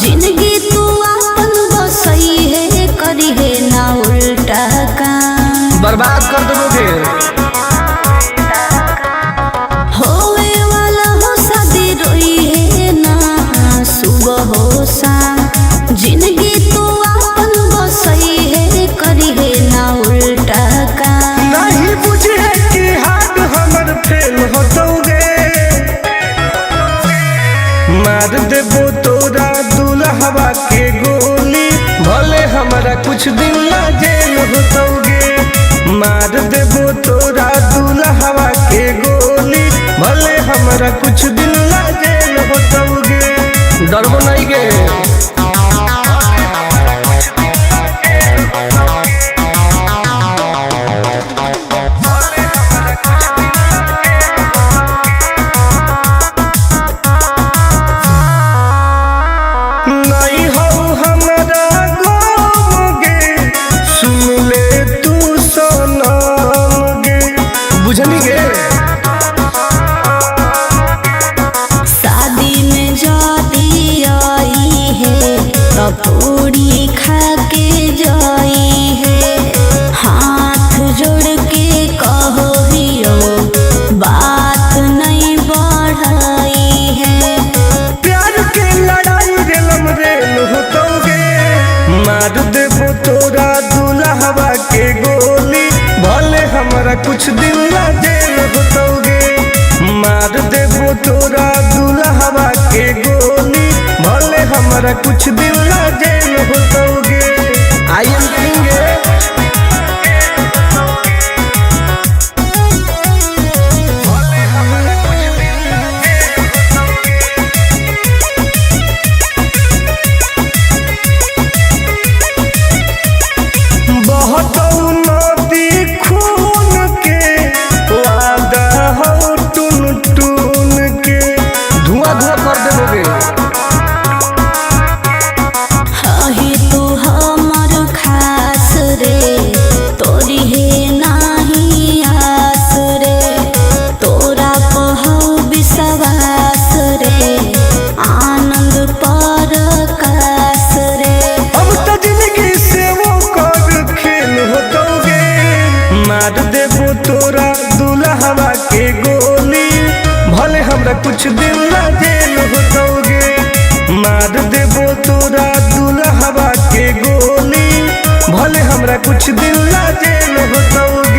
जिंदगी तू अपन बसई है करी है ना उल्टा काम बर्बाद कर दोगे। होवे वाला हो शादी रोई है ना सुबह हो शाम जिंदगी तू अपन बसई है करी है ना उल्टा काम नहीं बुझे कि हाथ हमर फेल होतोगे मार देबो तोरा दुल्हवा के गोली भले हमारा कुछ दिन ला जेल होतोगे मार देबो तोरा दुल्हवा के गोली भले हमारा कुछ दिन ला जेल होतोगे डरबो नहीं के शादी में जाती आई है तो पूरी खा के जाई है हाथ जोड़ के कहो हियो बात नहीं बढ़ाई है प्यार के लड़ाई रेलम रेल होतोगे मार देबो तोरा दुल्हवा के गोली भले हमारा कुछ दिन ला जेल होतोगे मार देबो तोरा दुल्हवा के गोली भले हमारा कुछ दिन ला जेल होतोगे आई एम किंग मार देबो तोरा दुल्हवा के गोली भले हमरा कुछ दिन ला जेल होतोगे मार देबो तोरा दुल्हवा के गोली भले हमरा कुछ दिन ला जेल होतोगे।